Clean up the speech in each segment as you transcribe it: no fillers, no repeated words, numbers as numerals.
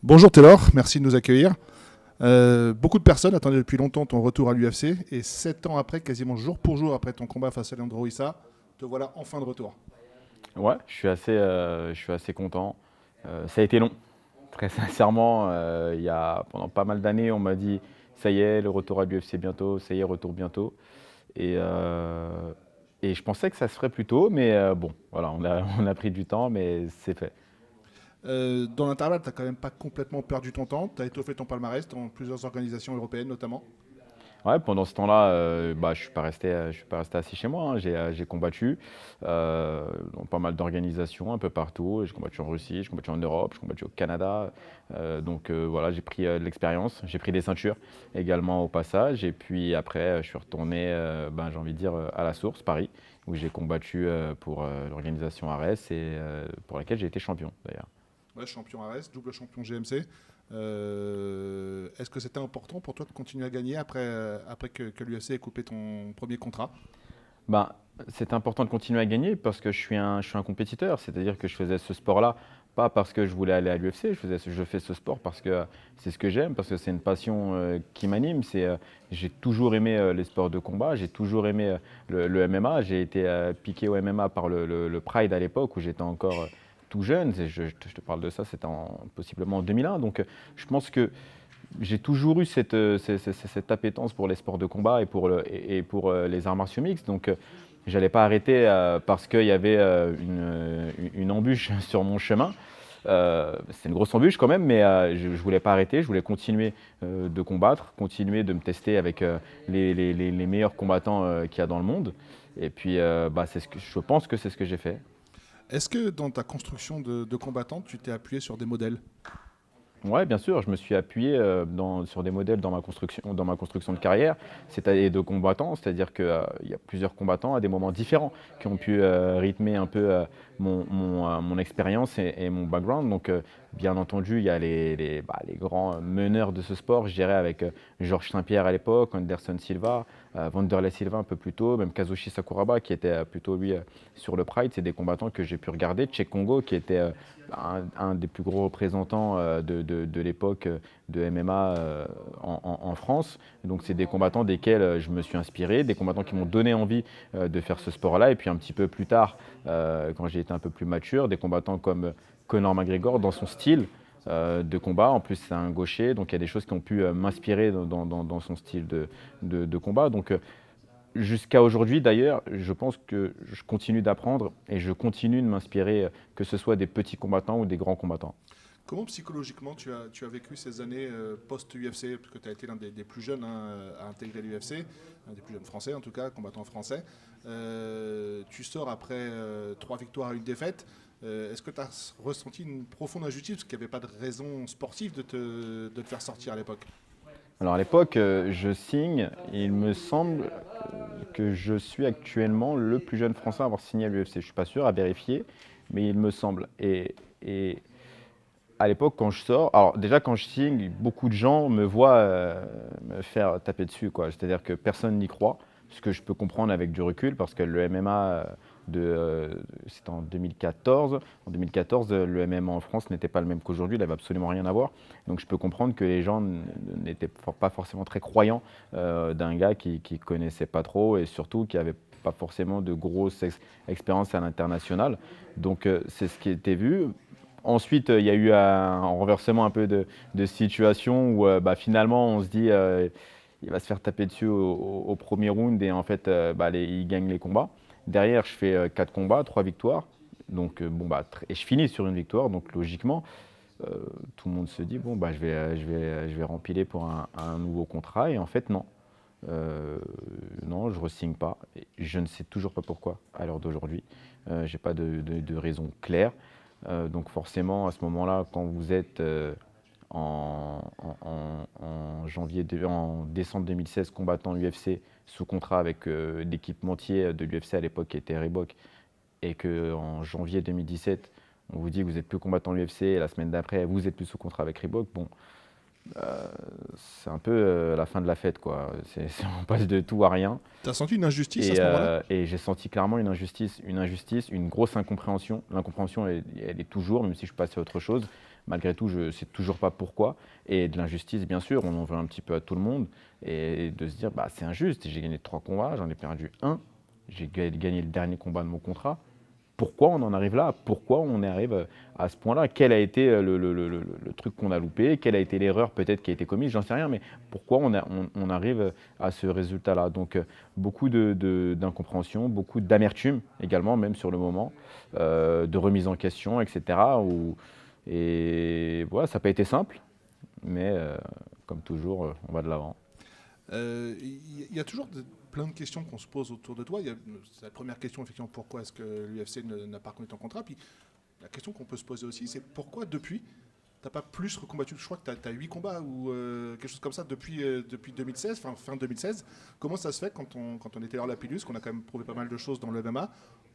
Bonjour Taylor, merci de nous accueillir. Beaucoup de personnes attendaient depuis longtemps ton retour à l'UFC et 7 ans après, quasiment jour pour jour après ton combat face à Leandro Issa, te voilà enfin de retour. Ouais, je suis assez content. Ça a été long, très sincèrement. Pendant pas mal d'années, on m'a dit, ça y est, le retour à l'UFC bientôt, ça y est, retour bientôt. Et, euh, et je pensais que ça se ferait plus tôt, mais bon, voilà, on a pris du temps, mais c'est fait. Dans l'intervalle, tu n'as quand même pas complètement perdu ton temps, tu as étoffé ton palmarès dans plusieurs organisations européennes notamment. Ouais, pendant ce temps-là, je suis pas resté assis chez moi, hein. J'ai combattu dans pas mal d'organisations un peu partout. J'ai combattu en Russie, j'ai combattu en Europe, j'ai combattu au Canada. Voilà, j'ai pris de l'expérience, j'ai pris des ceintures également au passage. Et puis après, je suis retourné, j'ai envie de dire, à la source, Paris, où j'ai combattu pour l'organisation Ares et pour laquelle j'ai été champion d'ailleurs. Ouais, champion ARES, double champion GMC. Est-ce que c'était important pour toi de continuer à gagner après que l'UFC ait coupé ton premier contrat? Ben, c'est important de continuer à gagner parce que je suis un compétiteur, c'est-à-dire que je faisais ce sport-là, pas parce que je voulais aller à l'UFC, je fais ce sport parce que c'est ce que j'aime, parce que c'est une passion qui m'anime. J'ai toujours aimé les sports de combat, j'ai toujours aimé le MMA. J'ai été piqué au MMA par le Pride à l'époque où j'étais encore tout jeune. Je te parle de ça, c'était possiblement en 2001. Donc je pense que j'ai toujours eu cette appétence pour les sports de combat et pour les arts martiaux mixtes. Donc, j'allais pas arrêter parce qu'il y avait une embûche sur mon chemin. C'est une grosse embûche quand même, mais je ne voulais pas arrêter. Je voulais continuer de combattre, continuer de me tester avec les meilleurs combattants qu'il y a dans le monde. Et puis, je pense que c'est ce que j'ai fait. Est-ce que dans ta construction de combattant, tu t'es appuyé sur des modèles? Ouais, bien sûr, je me suis appuyé sur des modèles dans ma construction de carrière, et de combattants, c'est-à-dire qu'il y a plusieurs combattants à des moments différents qui ont pu rythmer un peu mon expérience et mon background. Donc, bien entendu, il y a les grands meneurs de ce sport, je dirais, avec Georges Saint-Pierre à l'époque, Anderson Silva, Wanderlei Silva un peu plus tôt, même Kazushi Sakuraba qui était plutôt lui sur le Pride. C'est des combattants que j'ai pu regarder. Che Congo qui était un des plus gros représentants de l'époque de MMA en France. Donc c'est des combattants desquels je me suis inspiré, des combattants qui m'ont donné envie de faire ce sport-là. Et puis un petit peu plus tard, quand j'ai été un peu plus mature, des combattants comme Conor McGregor dans son style de combat. En plus, c'est un gaucher, donc il y a des choses qui ont pu m'inspirer dans son style de combat. Donc jusqu'à aujourd'hui, d'ailleurs, je pense que je continue d'apprendre et je continue de m'inspirer, que ce soit des petits combattants ou des grands combattants. Comment psychologiquement tu as vécu ces années post-UFC, parce que tu as été l'un des plus jeunes à intégrer l'UFC, un des plus jeunes français en tout cas, combattant français. Tu sors après 3 victoires et une défaite. Est-ce que tu as ressenti une profonde injustice, parce qu'il n'y avait pas de raison sportive de te faire sortir à l'époque? Alors à l'époque, je signe, et il me semble que je suis actuellement le plus jeune Français à avoir signé à l'UFC. Je ne suis pas sûr, à vérifier, mais il me semble. Et à l'époque, quand je sors, alors déjà quand je signe, beaucoup de gens me voient me faire taper dessus, quoi. C'est-à-dire que personne n'y croit, ce que je peux comprendre avec du recul, parce que le MMA, c'était en 2014. En 2014, le MMA en France n'était pas le même qu'aujourd'hui, il n'avait absolument rien à voir. Donc je peux comprendre que les gens n'étaient pas forcément très croyants d'un gars qui ne connaissait pas trop et surtout qui n'avait pas forcément de grosses expériences à l'international. Donc c'est ce qui était vu. Ensuite, il y a eu un renversement un peu de situation où finalement on se dit il va se faire taper dessus au premier round et en fait il gagne les combats. Derrière, je fais 4 combats, 3 victoires. Donc et je finis sur une victoire. Donc logiquement, tout le monde se dit bon je vais rempiler pour un nouveau contrat et en fait non. Non, je ne re-signe pas. Et je ne sais toujours pas pourquoi à l'heure d'aujourd'hui. J'ai pas de raison claire. Donc forcément, à ce moment-là, quand vous êtes en décembre 2016 combattant UFC sous contrat avec l'équipementier de l'UFC à l'époque qui était Reebok, et qu'en janvier 2017, on vous dit que vous n'êtes plus combattant l'UFC et la semaine d'après, vous êtes plus sous contrat avec Reebok, bon, c'est un peu la fin de la fête, quoi. On passe de tout à rien. Tu as senti une injustice à Et, ce moment-là? j'ai senti clairement une injustice, une grosse incompréhension. L'incompréhension, elle est toujours, même si je suis passé à autre chose. malgré tout, je ne sais toujours pas pourquoi. Et de l'injustice, bien sûr, on en veut un petit peu à tout le monde. Et de se dire, bah, c'est injuste, j'ai gagné 3 combats, j'en ai perdu un, j'ai gagné le dernier combat de mon contrat. Pourquoi on en arrive là? Pourquoi on arrive à ce point-là? Quel a été le truc qu'on a loupé? Quelle a été l'erreur peut-être qui a été commise? J'en sais rien, mais pourquoi on arrive à ce résultat-là? Donc beaucoup d'incompréhension, beaucoup d'amertume également, même sur le moment, de remise en question, etc. Et voilà, ça n'a pas été simple, mais comme toujours, on va de l'avant. Il y a toujours plein de questions qu'on se pose autour de toi. C'est la première question, effectivement, pourquoi est-ce que l'UFC n'a pas reconnu ton contrat? Puis la question qu'on peut se poser aussi, c'est pourquoi depuis, tu n'as pas plus recombattu? Je crois que tu as 8 combats ou quelque chose comme ça depuis 2016, fin 2016. Comment ça se fait quand on était à la Pilus, qu'on a quand même prouvé pas mal de choses dans le MMA,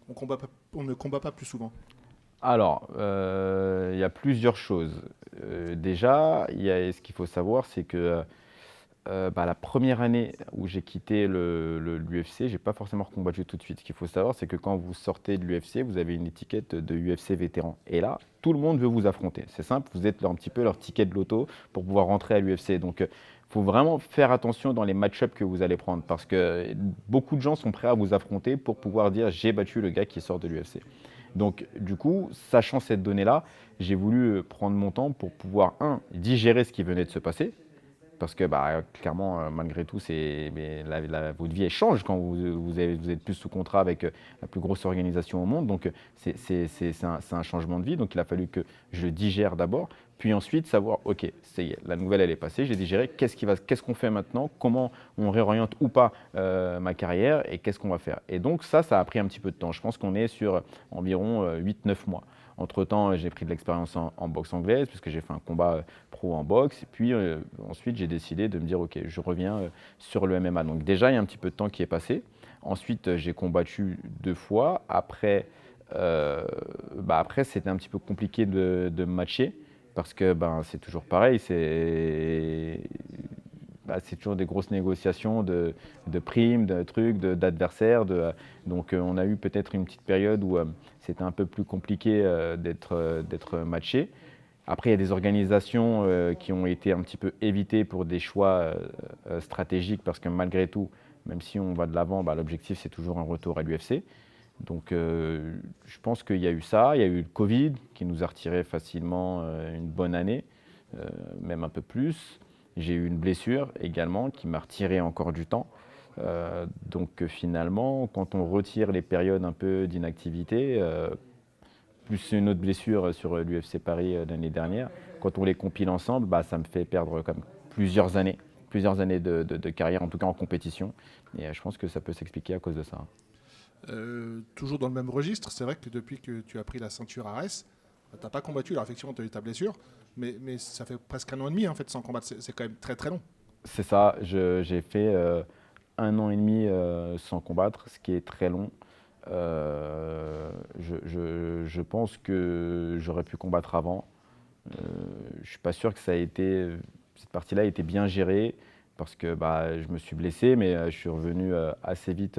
on ne combat pas plus souvent? Alors, il y a plusieurs choses. Déjà, ce qu'il faut savoir, c'est que la première année où j'ai quitté l'UFC, j'ai pas forcément combattu tout de suite. Ce qu'il faut savoir, c'est que quand vous sortez de l'UFC, vous avez une étiquette de UFC vétéran. Et là, tout le monde veut vous affronter. C'est simple, vous êtes un petit peu leur ticket de loto pour pouvoir rentrer à l'UFC. Donc, il faut vraiment faire attention dans les match-ups que vous allez prendre parce que beaucoup de gens sont prêts à vous affronter pour pouvoir dire j'ai battu le gars qui sort de l'UFC. Donc, du coup, sachant cette donnée-là, j'ai voulu prendre mon temps pour pouvoir, digérer ce qui venait de se passer. Parce que clairement, malgré tout, votre vie elle change quand vous êtes plus sous contrat avec la plus grosse organisation au monde. Donc, c'est un changement de vie. Donc, il a fallu que je le digère d'abord. Puis ensuite, savoir, OK, ça y est, la nouvelle, elle est passée. J'ai digéré. Qu'est-ce qu'on fait maintenant? Comment on réoriente ou pas ma carrière? Et qu'est-ce qu'on va faire? Et donc, ça a pris un petit peu de temps. Je pense qu'on est sur environ 8-9 mois. Entre-temps, j'ai pris de l'expérience en boxe anglaise, puisque j'ai fait un combat pro en boxe. Et puis ensuite, j'ai décidé de me dire, OK, je reviens sur le MMA. Donc déjà, il y a un petit peu de temps qui est passé. Ensuite, j'ai combattu 2 fois. Après, c'était un petit peu compliqué de me matcher, parce que c'est toujours pareil. C'est toujours des grosses négociations de primes, de trucs, d'adversaires. Donc on a eu peut-être une petite période où c'était un peu plus compliqué d'être matché. Après, il y a des organisations qui ont été un petit peu évitées pour des choix stratégiques parce que malgré tout, même si on va de l'avant, l'objectif c'est toujours un retour à l'UFC. Donc je pense qu'il y a eu ça, il y a eu le Covid qui nous a retiré facilement une bonne année, même un peu plus. J'ai eu une blessure également qui m'a retiré encore du temps. Donc finalement, quand on retire les périodes un peu d'inactivité, plus une autre blessure sur l'UFC Paris l'année dernière, quand on les compile ensemble, ça me fait perdre comme plusieurs années de carrière, en tout cas en compétition. Et je pense que ça peut s'expliquer à cause de ça. Toujours dans le même registre, c'est vrai que depuis que tu as pris la ceinture Ares, tu n'as pas combattu. Alors effectivement, tu as eu ta blessure, mais ça fait presque 1 an et demi en fait sans combattre. C'est quand même très très long. C'est ça, j'ai fait 1 an et demi sans combattre, ce qui est très long. Je pense que j'aurais pu combattre avant. Je ne suis pas sûr que cette partie-là a été bien gérée parce que je me suis blessé, mais je suis revenu assez vite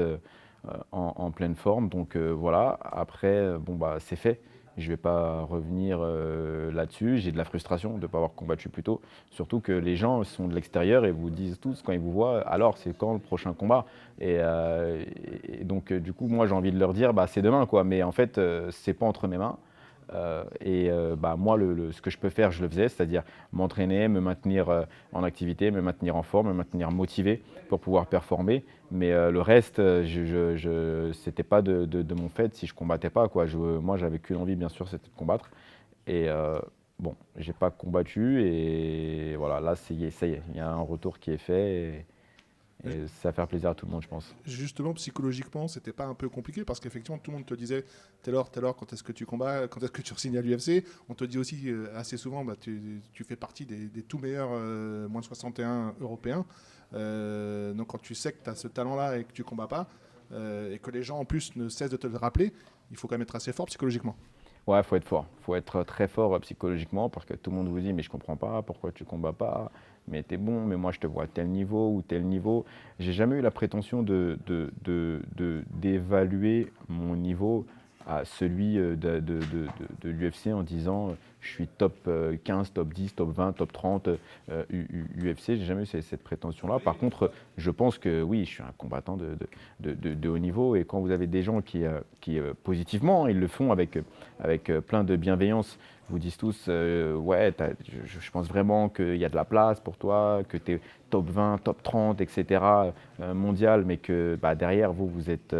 en pleine forme. Donc voilà, après, c'est fait. Je ne vais pas revenir là-dessus. J'ai de la frustration de ne pas avoir combattu plus tôt. Surtout que les gens sont de l'extérieur et vous disent tous quand ils vous voient, alors c'est quand le prochain combat? Et donc du coup, moi j'ai envie de leur dire, c'est demain quoi. Mais en fait, c'est pas entre mes mains. Moi, ce que je peux faire, je le faisais, c'est-à-dire m'entraîner, me maintenir en activité, me maintenir en forme, me maintenir motivé pour pouvoir performer. Mais le reste, c'était pas de mon fait si je combattais pas, quoi. Moi, j'avais qu'une envie, bien sûr, c'était de combattre. Et j'ai pas combattu. Et voilà, là, ça y est, il y a un retour qui est fait. Et ça va faire plaisir à tout le monde, je pense. Justement, psychologiquement, c'était pas un peu compliqué parce qu'effectivement, tout le monde te disait Taylor, quand est-ce que tu combats, quand est-ce que tu re-signes à l'UFC? On te dit aussi assez souvent, tu fais partie des tout meilleurs moins de 61 européens. Donc quand tu sais que tu as ce talent-là et que tu combats pas, et que les gens en plus ne cessent de te le rappeler, il faut quand même être assez fort psychologiquement. Ouais, faut être fort. Faut être très fort psychologiquement parce que tout le monde vous dit mais je comprends pas, pourquoi tu combats pas, mais t'es bon, mais moi je te vois à tel niveau ou tel niveau. J'ai jamais eu la prétention d'évaluer mon niveau à celui de l'UFC en disant je suis top 15, top 10, top 20, top 30 UFC. J'ai jamais eu cette prétention-là. Par contre, je pense que oui, je suis un combattant de haut niveau. Et quand vous avez des gens qui positivement, ils le font avec plein de bienveillance, vous disent tous ouais, je pense vraiment qu'il y a de la place pour toi, que tu es top 20, top 30, etc. Mondial, mais que derrière vous êtes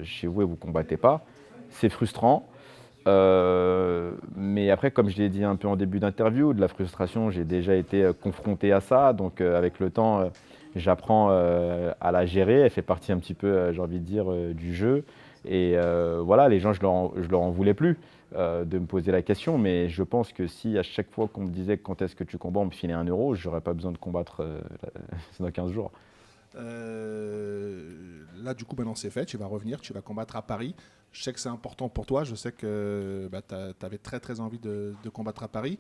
chez vous et vous ne combattez pas. C'est frustrant. Mais après, comme je l'ai dit un peu en début d'interview, de la frustration, j'ai déjà été confronté à ça. Donc avec le temps, j'apprends à la gérer. Elle fait partie un petit peu, j'ai envie de dire, du jeu. Et voilà, les gens, je leur en voulais plus de me poser la question. Mais je pense que si à chaque fois qu'on me disait quand est-ce que tu combats, on me filait 1 €, j'aurais pas besoin de combattre dans 15 jours. Là, du coup, maintenant c'est fait. Tu vas revenir, tu vas combattre à Paris. Je sais que c'est important pour toi. Je sais que tu avais très très envie de combattre à Paris.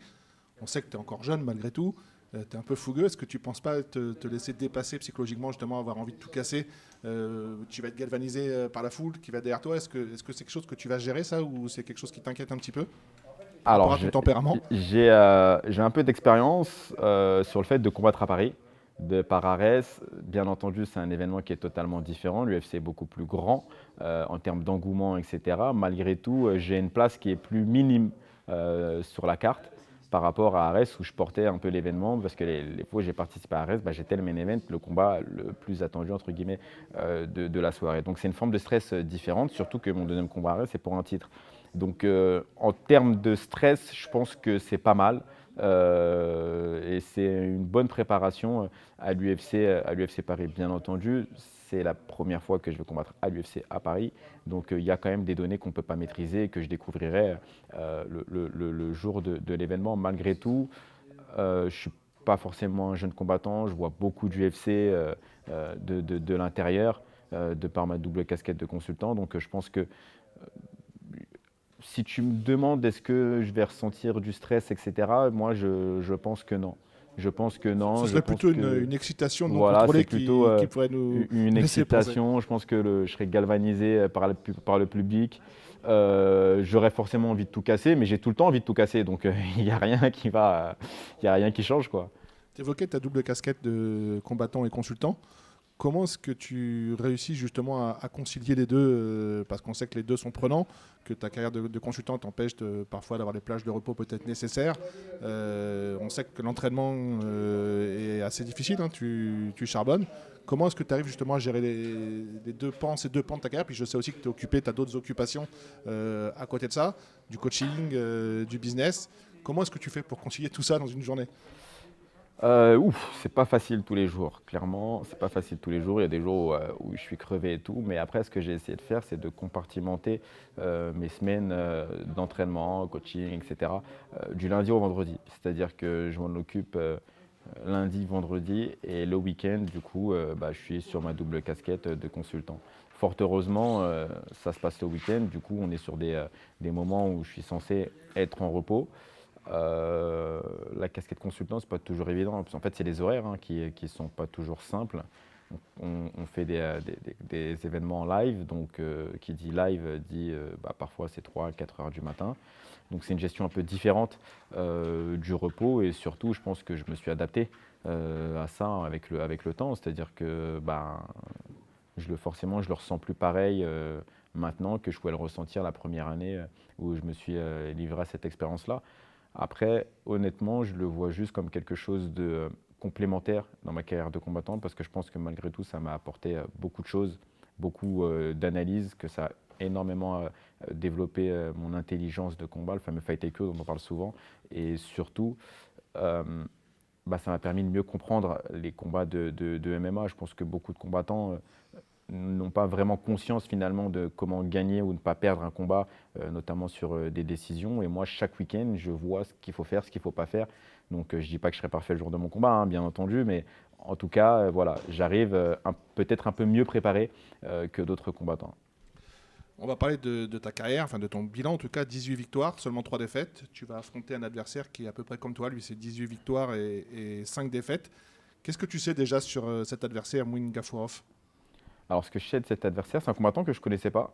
On sait que tu es encore jeune malgré tout. Tu es un peu fougueux. Est-ce que tu ne penses pas te laisser dépasser psychologiquement, justement, avoir envie de tout casser? Tu vas être galvanisé par la foule qui va derrière toi. Est-ce que c'est quelque chose que tu vas gérer, ça, ou c'est quelque chose qui t'inquiète un petit peu par rapport Alors, à ton tempérament? j'ai un peu d'expérience sur le fait de combattre à Paris, de par Arès. Bien entendu, c'est un événement qui est totalement différent. L'UFC est beaucoup plus grand en termes d'engouement, etc. Malgré tout, j'ai une place qui est plus minime sur la carte par rapport à Arès, où je portais un peu l'événement, parce que les fois où j'ai participé à Arès, j'étais le main event, le combat le plus attendu, entre guillemets, de la soirée. Donc c'est une forme de stress différente, surtout que mon deuxième combat à Arès, c'est pour un titre. Donc en termes de stress, je pense que c'est pas mal. Et c'est une bonne préparation à l'UFC Paris. Bien entendu, c'est la première fois que je vais combattre à l'UFC à Paris. Donc il y a quand même des données qu'on ne peut pas maîtriser et que je découvrirai le jour de l'événement. Malgré tout, je ne suis pas forcément un jeune combattant. Je vois beaucoup d'UFC de l'intérieur, de par ma double casquette de consultant. Donc je pense que si tu me demandes est-ce que je vais ressentir du stress, etc., moi je pense que non. Je pense que non. Ce Je serait pense plutôt que une excitation non voilà, contrôlée c'est plutôt qui pourrait nous une laisser penser. excitation. Je pense que je serais galvanisé par le public. J'aurais forcément envie de tout casser, mais j'ai tout le temps envie de tout casser. Donc il n'y a rien il y a rien qui change, quoi. Tu évoquais ta double casquette de combattant et consultant. Comment est-ce que tu réussis justement à concilier les deux parce qu'on sait que les deux sont prenants, que ta carrière de consultant t'empêche parfois d'avoir les plages de repos peut-être nécessaires. On sait que l'entraînement est assez difficile, hein, tu charbonnes. Comment est-ce que tu arrives justement à gérer les deux pans, ces deux pans de ta carrière? Puis je sais aussi que tu es occupé, tu as d'autres occupations à côté de ça, du coaching, du business. Comment est-ce que tu fais pour concilier tout ça dans une journée? C'est pas facile tous les jours, clairement, c'est pas facile tous les jours. Il y a des jours où je suis crevé et tout, mais après, ce que j'ai essayé de faire, c'est de compartimenter mes semaines d'entraînement, coaching, etc., du lundi au vendredi. C'est-à-dire que je m'en occupe lundi, vendredi, et le week-end, du coup, je suis sur ma double casquette de consultant. Fort heureusement, ça se passe le week-end, du coup, on est sur des moments où je suis censé être en repos. La casquette consultant, c'est pas toujours évident. En fait, c'est les horaires qui sont pas toujours simples. On fait des événements en live, donc qui dit live dit parfois c'est 3-4 heures du matin. Donc c'est une gestion un peu différente du repos, et surtout je pense que je me suis adapté à ça avec le temps. C'est-à-dire que forcément je le ressens plus pareil maintenant que je pouvais le ressentir la première année où je me suis livré à cette expérience-là. Après, honnêtement, je le vois juste comme quelque chose de complémentaire dans ma carrière de combattant, parce que je pense que malgré tout, ça m'a apporté beaucoup de choses, beaucoup d'analyses, que ça a énormément développé mon intelligence de combat, le fameux fight IQ dont on parle souvent, et surtout, ça m'a permis de mieux comprendre les combats de MMA. Je pense que beaucoup de combattants n'ont pas vraiment conscience finalement de comment gagner ou ne pas perdre un combat, notamment sur des décisions. Et moi, chaque week-end, je vois ce qu'il faut faire, ce qu'il ne faut pas faire. Donc je ne dis pas que je serai parfait le jour de mon combat, hein, bien entendu, mais en tout cas, voilà, j'arrive peut-être un peu mieux préparé que d'autres combattants. On va parler de ta carrière, enfin de ton bilan, en tout cas 18 victoires, seulement 3 défaites. Tu vas affronter un adversaire qui est à peu près comme toi, lui c'est 18 victoires et 5 défaites. Qu'est-ce que tu sais déjà sur cet adversaire, Mouine Gaffourov? Alors, ce que je sais de cet adversaire, c'est un combattant que je ne connaissais pas.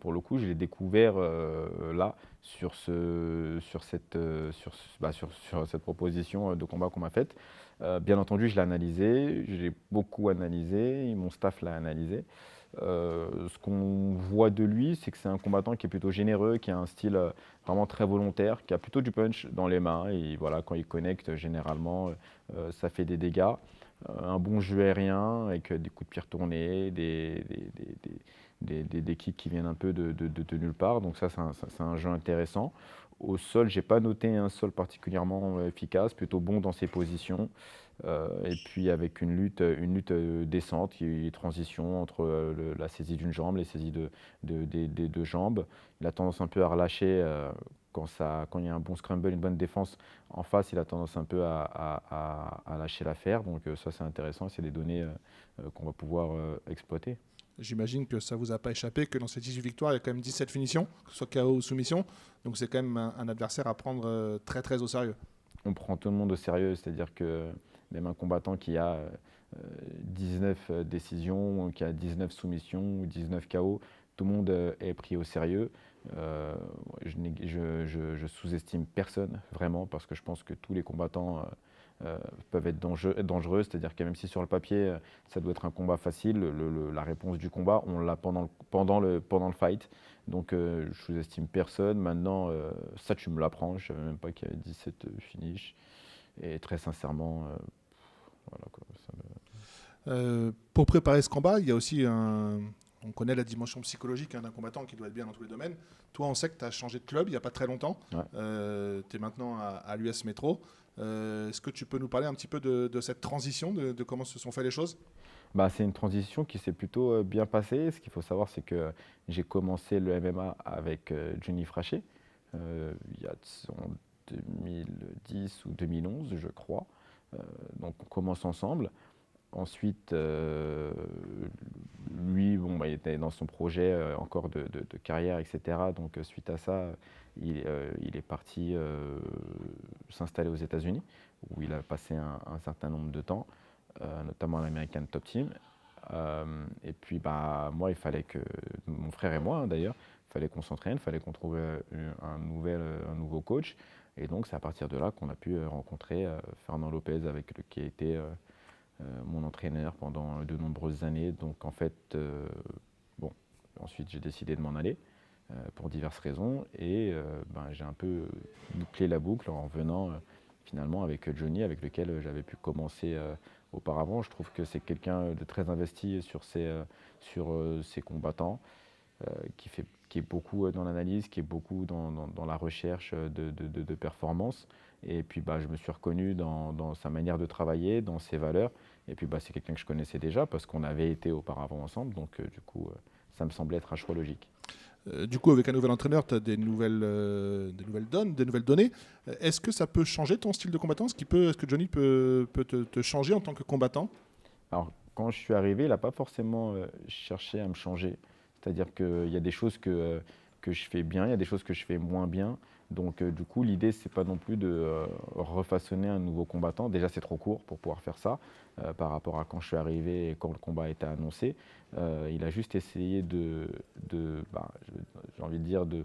Pour le coup, je l'ai découvert là, sur cette proposition de combat qu'on m'a faite. Bien entendu, je l'ai analysé, j'ai beaucoup analysé, et mon staff l'a analysé. Ce qu'on voit de lui, c'est que c'est un combattant qui est plutôt généreux, qui a un style vraiment très volontaire, qui a plutôt du punch dans les mains. Et voilà, quand il connecte, généralement, ça fait des dégâts. Un bon jeu aérien avec des coups de pied retournés, des kicks qui viennent un peu de nulle part. Donc ça, c'est un jeu intéressant. Au sol, j'ai pas noté un sol particulièrement efficace, plutôt bon dans ses positions. Et puis avec une lutte décente, une transition entre la saisie d'une jambe, les saisies des deux jambes. Il a tendance un peu à relâcher quand il y a un bon scramble, une bonne défense en face, il a tendance un peu à lâcher l'affaire. Donc ça, c'est intéressant. C'est des données qu'on va pouvoir exploiter. J'imagine que ça ne vous a pas échappé que dans ces 18 victoires, il y a quand même 17 finitions, que ce soit KO ou soumission. Donc c'est quand même un adversaire à prendre très très au sérieux. On prend tout le monde au sérieux, c'est-à-dire que même un combattant qui a 19 décisions, qui a 19 soumissions ou 19 KO, tout le monde est pris au sérieux. Je sous-estime personne, vraiment, parce que je pense que tous les combattants peuvent être dangereux. C'est-à-dire que même si sur le papier, ça doit être un combat facile, la réponse du combat, on l'a pendant le fight. Donc je sous-estime personne. Maintenant, ça, tu me l'apprends. Je ne savais même pas qu'il y avait 17 finishes. Et très sincèrement, voilà quoi. Pour préparer ce combat, il y a aussi on connaît la dimension psychologique d'un combattant qui doit être bien dans tous les domaines. Toi, on sait que tu as changé de club il n'y a pas très longtemps. Ouais. Tu es maintenant à l'US Metro. Est-ce que tu peux nous parler un petit peu de cette transition, de comment se sont fait les choses? C'est une transition qui s'est plutôt bien passée. Ce qu'il faut savoir, c'est que j'ai commencé le MMA avec Johnny Frachet, il y a en 2010 ou 2011, je crois. Donc on commence ensemble. Ensuite, lui, il était dans son projet encore de carrière, etc. Donc suite à ça, il est parti s'installer aux États-Unis, où il a passé un certain nombre de temps, notamment à l'American Top Team. Et puis moi, il fallait que, mon frère et moi d'ailleurs, il fallait qu'on s'entraîne, il fallait qu'on trouve un nouveau coach. Et donc c'est à partir de là qu'on a pu rencontrer Fernand Lopez, qui a été mon entraîneur pendant de nombreuses années. Donc en fait, ensuite j'ai décidé de m'en aller pour diverses raisons. Et j'ai un peu bouclé la boucle en venant finalement avec Johnny, avec lequel j'avais pu commencer auparavant. Je trouve que c'est quelqu'un de très investi sur ses combattants, qui est beaucoup dans l'analyse, qui est beaucoup dans la recherche de performance. Et puis je me suis reconnu dans sa manière de travailler, dans ses valeurs. Et puis c'est quelqu'un que je connaissais déjà parce qu'on avait été auparavant ensemble. Donc du coup, ça me semblait être un choix logique. Du coup, avec un nouvel entraîneur, tu as des nouvelles données. Est-ce que ça peut changer ton style de combattant? Est-ce que Johnny peut te changer en tant que combattant? Alors, quand je suis arrivé, il n'a pas forcément cherché à me changer. C'est-à-dire qu'il y a des choses que je fais bien, il y a des choses que je fais moins bien. Donc, du coup, l'idée, c'est pas non plus de refaçonner un nouveau combattant. Déjà, c'est trop court pour pouvoir faire ça par rapport à quand je suis arrivé et quand le combat a été annoncé. Il a juste essayé j'ai envie de dire, de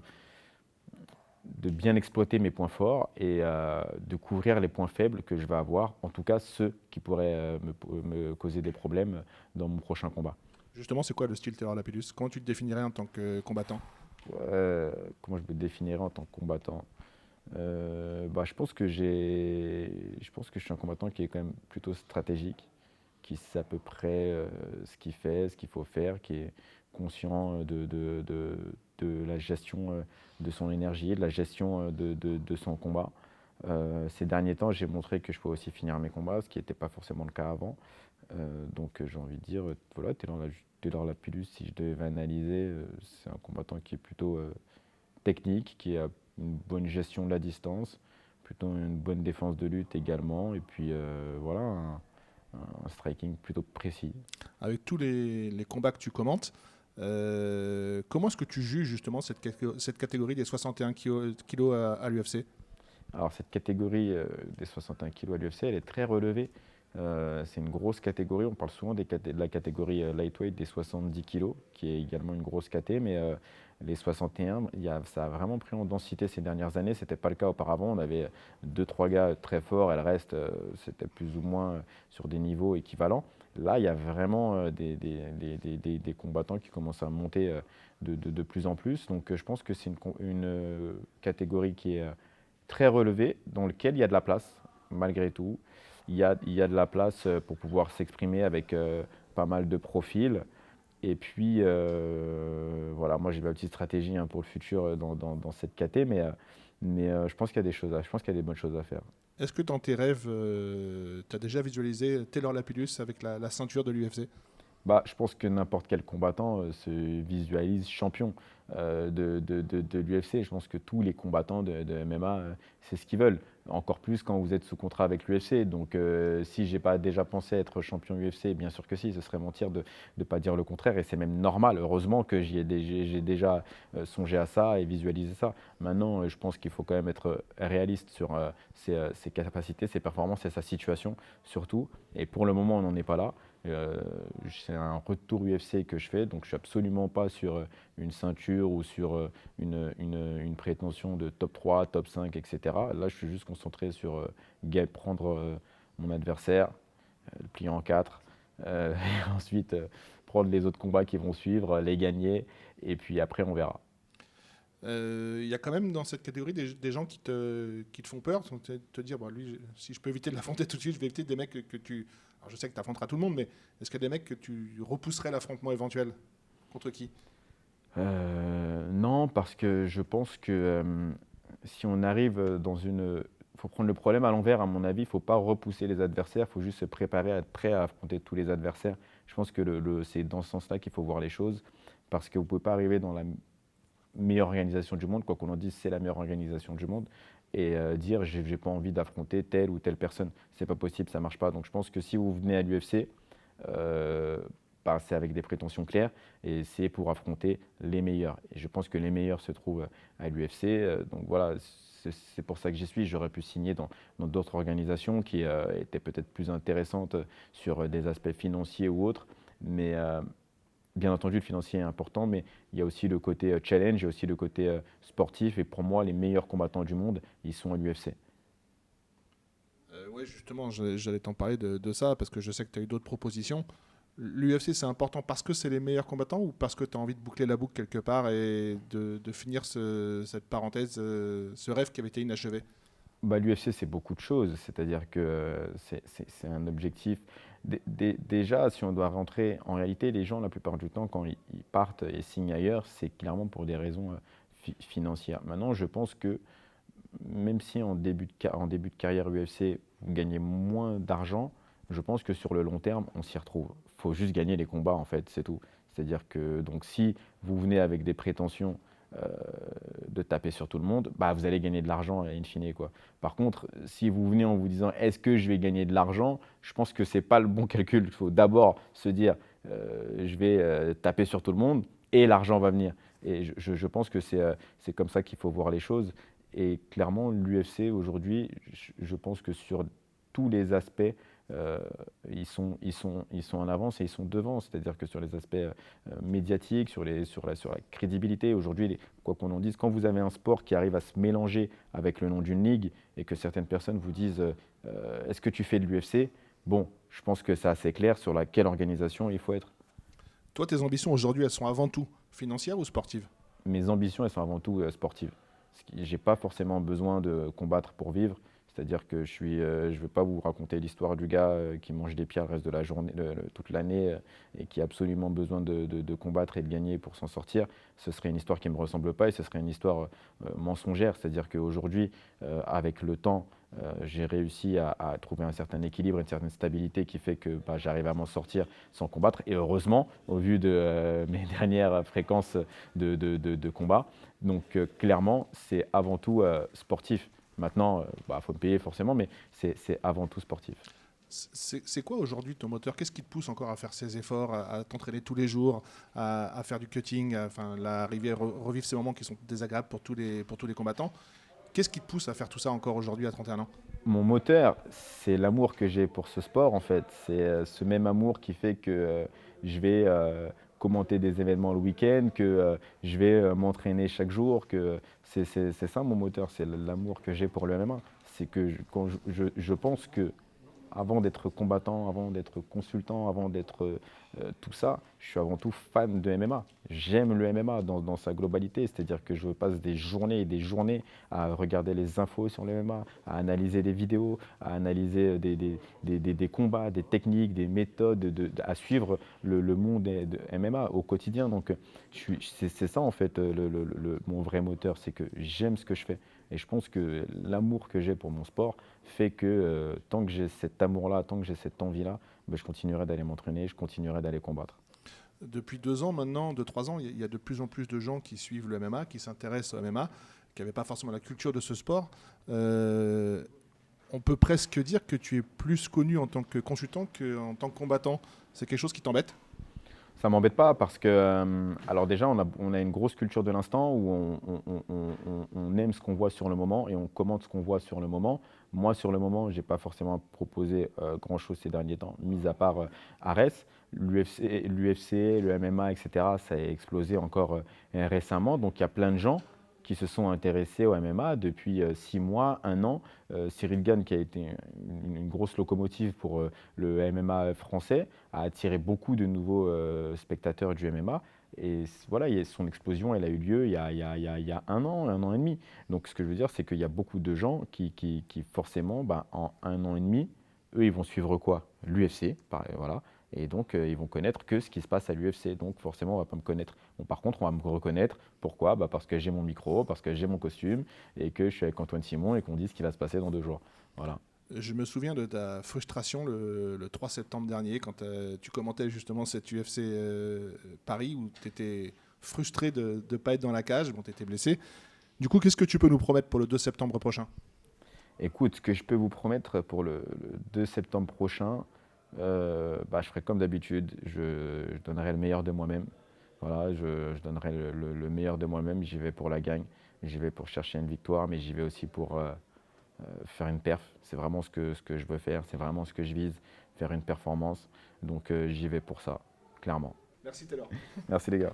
bien exploiter mes points forts et de couvrir les points faibles que je vais avoir, en tout cas ceux qui pourraient me causer des problèmes dans mon prochain combat. Justement, c'est quoi le style Taylor Lapillus? Comment tu te définirais en tant que combattant? Comment je me définirais en tant que combattant? Je pense que je suis un combattant qui est quand même plutôt stratégique, qui sait à peu près ce qu'il fait, ce qu'il faut faire, qui est conscient de la gestion de son énergie, de la gestion de son combat. Ces derniers temps, j'ai montré que je pouvais aussi finir mes combats, ce qui n'était pas forcément le cas avant. Donc j'ai envie de dire, voilà, Taylor Lapillus, si je devais analyser, c'est un combattant qui est plutôt technique, qui a une bonne gestion de la distance, plutôt une bonne défense de lutte également, et puis voilà, un striking plutôt précis. Avec tous les combats que tu commentes, comment est-ce que tu juges justement cette catégorie des 61 kilos à l'UFC? Alors cette catégorie des 61 kilos à l'UFC, elle est très relevée. C'est une grosse catégorie. On parle souvent de la catégorie lightweight des 70 kg, qui est également une grosse caté, mais les 61, ça a vraiment pris en densité ces dernières années. Ce n'était pas le cas auparavant. On avait 2-3 gars très forts et le reste, c'était plus ou moins sur des niveaux équivalents. Là, il y a vraiment des combattants qui commencent à monter de plus en plus. Donc je pense que c'est une catégorie qui est très relevée, dans laquelle il y a de la place, malgré tout. Il y a de la place pour pouvoir s'exprimer avec pas mal de profils. Et puis, voilà, moi j'ai ma petite stratégie pour le futur dans cette KT, mais je pense qu'il y a je pense qu'il y a des bonnes choses à faire. Est-ce que dans tes rêves, tu as déjà visualisé Taylor Lapillus avec la ceinture de l'UFC? Bah, je pense que n'importe quel combattant se visualise champion de l'UFC. Je pense que tous les combattants de MMA, c'est ce qu'ils veulent. Encore plus quand vous êtes sous contrat avec l'UFC. Donc si je n'ai pas déjà pensé être champion UFC, bien sûr que si, ce serait mentir de ne pas dire le contraire. Et c'est même normal. Heureusement que j'ai déjà songé à ça et visualisé ça. Maintenant, je pense qu'il faut quand même être réaliste sur ses capacités, ses performances et sa situation surtout. Et pour le moment, on n'en est pas là. C'est un retour UFC que je fais, donc je ne suis absolument pas sur une ceinture ou sur une prétention de top 3, top 5, etc. Là, je suis juste concentré sur prendre mon adversaire, le plier en 4, et ensuite prendre les autres combats qui vont suivre, les gagner, et puis après, on verra. Il y a quand même dans cette catégorie des gens qui te font peur, te dire, bon, lui, si je peux éviter de l'affronter tout de suite, je vais éviter des mecs que tu... Alors je sais que tu affronteras tout le monde, mais est-ce qu'il y a des mecs que tu repousserais l'affrontement éventuel? Contre qui? Non, parce que je pense que si on arrive dans une... Il faut prendre le problème à l'envers, à mon avis. Il ne faut pas repousser les adversaires, il faut juste se préparer à être prêt à affronter tous les adversaires. Je pense que c'est dans ce sens-là qu'il faut voir les choses, parce que vous ne pouvez pas arriver dans la meilleure organisation du monde, quoi qu'on en dise, c'est la meilleure organisation du monde, et dire j'ai pas envie d'affronter telle ou telle personne. C'est pas possible, ça marche pas. Donc je pense que si vous venez à l'UFC, c'est avec des prétentions claires et c'est pour affronter les meilleurs. Et je pense que les meilleurs se trouvent à l'UFC. Donc voilà, c'est pour ça que j'y suis. J'aurais pu signer dans d'autres organisations qui étaient peut-être plus intéressantes sur des aspects financiers ou autres, mais bien entendu, le financier est important, mais il y a aussi le côté challenge, il y a aussi le côté sportif. Et pour moi, les meilleurs combattants du monde, ils sont à l'UFC. Oui, justement, j'allais t'en parler de ça, parce que je sais que tu as eu d'autres propositions. L'UFC, c'est important parce que c'est les meilleurs combattants ou parce que tu as envie de boucler la boucle quelque part et de finir cette parenthèse, ce rêve qui avait été inachevé? Bah, l'UFC, c'est beaucoup de choses. C'est-à-dire que c'est un objectif. Déjà, si on doit rentrer, en réalité, les gens, la plupart du temps, quand ils partent et signent ailleurs, c'est clairement pour des raisons financières. Maintenant, je pense que même si en début de carrière UFC, vous gagnez moins d'argent, je pense que sur le long terme, on s'y retrouve. Il faut juste gagner les combats, en fait, c'est tout. C'est-à-dire que donc, si vous venez avec des prétentions euh, de taper sur tout le monde, bah, vous allez gagner de l'argent in fine, quoi. Par contre, si vous venez en vous disant est-ce que je vais gagner de l'argent, je pense que ce n'est pas le bon calcul. Il faut d'abord se dire je vais taper sur tout le monde et l'argent va venir. Et je pense que c'est comme ça qu'il faut voir les choses. Et clairement, l'UFC aujourd'hui, je pense que sur tous les aspects, ils sont en avance et ils sont devant. C'est-à-dire que sur les aspects médiatiques, sur la crédibilité, aujourd'hui, quoi qu'on en dise, quand vous avez un sport qui arrive à se mélanger avec le nom d'une ligue et que certaines personnes vous disent est-ce que tu fais de l'UFC? Bon, je pense que c'est assez clair sur quelle organisation il faut être. Toi, tes ambitions aujourd'hui, elles sont avant tout financières ou sportives? Mes ambitions, elles sont avant tout sportives. Je n'ai pas forcément besoin de combattre pour vivre. C'est-à-dire que je ne vais pas vous raconter l'histoire du gars qui mange des pierres le reste de la journée, toute l'année, et qui a absolument besoin de combattre et de gagner pour s'en sortir. Ce serait une histoire qui ne me ressemble pas et ce serait une histoire mensongère. C'est-à-dire qu'aujourd'hui, avec le temps, j'ai réussi à trouver un certain équilibre, une certaine stabilité qui fait que j'arrive à m'en sortir sans combattre. Et heureusement, au vu de mes dernières fréquences de combat. Donc clairement, c'est avant tout sportif. Maintenant, faut me payer forcément, mais c'est avant tout sportif. C'est quoi aujourd'hui ton moteur? Qu'est-ce qui te pousse encore à faire ces efforts, à t'entraîner tous les jours, à faire du cutting, revivre ces moments qui sont désagréables pour tous les combattants? Qu'est-ce qui te pousse à faire tout ça encore aujourd'hui à 31 ans? Mon moteur, c'est l'amour que j'ai pour ce sport en fait. C'est ce même amour qui fait que je vais commenter des événements le week-end, que je vais m'entraîner chaque jour, que c'est ça mon moteur, c'est l'amour que j'ai pour le MMA. C'est que quand je pense que avant d'être combattant, avant d'être consultant, avant d'être tout ça, je suis avant tout fan de MMA. J'aime le MMA dans sa globalité, c'est-à-dire que je passe des journées et des journées à regarder les infos sur le MMA, à analyser des vidéos, à analyser des combats, des techniques, des méthodes, à suivre le monde de MMA au quotidien. Donc c'est ça en fait mon vrai moteur, c'est que j'aime ce que je fais. Et je pense que l'amour que j'ai pour mon sport fait que tant que j'ai cet amour-là, tant que j'ai cette envie-là, ben, je continuerai d'aller m'entraîner, je continuerai d'aller combattre. Depuis 2 ans maintenant, 2-3 ans, il y a de plus en plus de gens qui suivent le MMA, qui s'intéressent au MMA, qui n'avaient pas forcément la culture de ce sport. On peut presque dire que tu es plus connu en tant que consultant qu'en tant que combattant. C'est quelque chose qui t'embête? Ça m'embête pas parce que, alors déjà, on a une grosse culture de l'instant où on aime ce qu'on voit sur le moment et on commente ce qu'on voit sur le moment. Moi, sur le moment, je n'ai pas forcément proposé grand-chose ces derniers temps, mis à part Ares. L'UFC, le MMA, etc., ça a explosé encore récemment. Donc, il y a plein de gens qui se sont intéressés au MMA depuis 6 mois, 1 an. Cyril Gane, qui a été une grosse locomotive pour le MMA français, a attiré beaucoup de nouveaux spectateurs du MMA. Et voilà, son explosion, elle a eu lieu il y a 1 an, 1 an et demi. Donc ce que je veux dire, c'est qu'il y a beaucoup de gens qui forcément, ben, en 1 an et demi, eux, ils vont suivre quoi? L'UFC, voilà. Et donc, ils vont connaître que ce qui se passe à l'UFC. Donc, forcément, on ne va pas me connaître. Bon, par contre, on va me reconnaître. Pourquoi? Bah, parce que j'ai mon micro, parce que j'ai mon costume et que je suis avec Antoine Simon et qu'on dit ce qui va se passer dans 2 jours. Voilà. Je me souviens de ta frustration le 3 septembre dernier quand tu commentais justement cette UFC Paris où tu étais frustré de ne pas être dans la cage. Bon, tu étais blessé. Du coup, qu'est-ce que tu peux nous promettre pour le 2 septembre prochain? Écoute, ce que je peux vous promettre pour le 2 septembre prochain, bah, je ferai comme d'habitude. Je donnerai le meilleur de moi-même. Voilà, je donnerai le meilleur de moi-même. J'y vais pour la gagne. J'y vais pour chercher une victoire, mais j'y vais aussi pour faire une perf. C'est vraiment ce que je veux faire. C'est vraiment ce que je vise, faire une performance. Donc j'y vais pour ça, clairement. Merci Taylor. Merci les gars.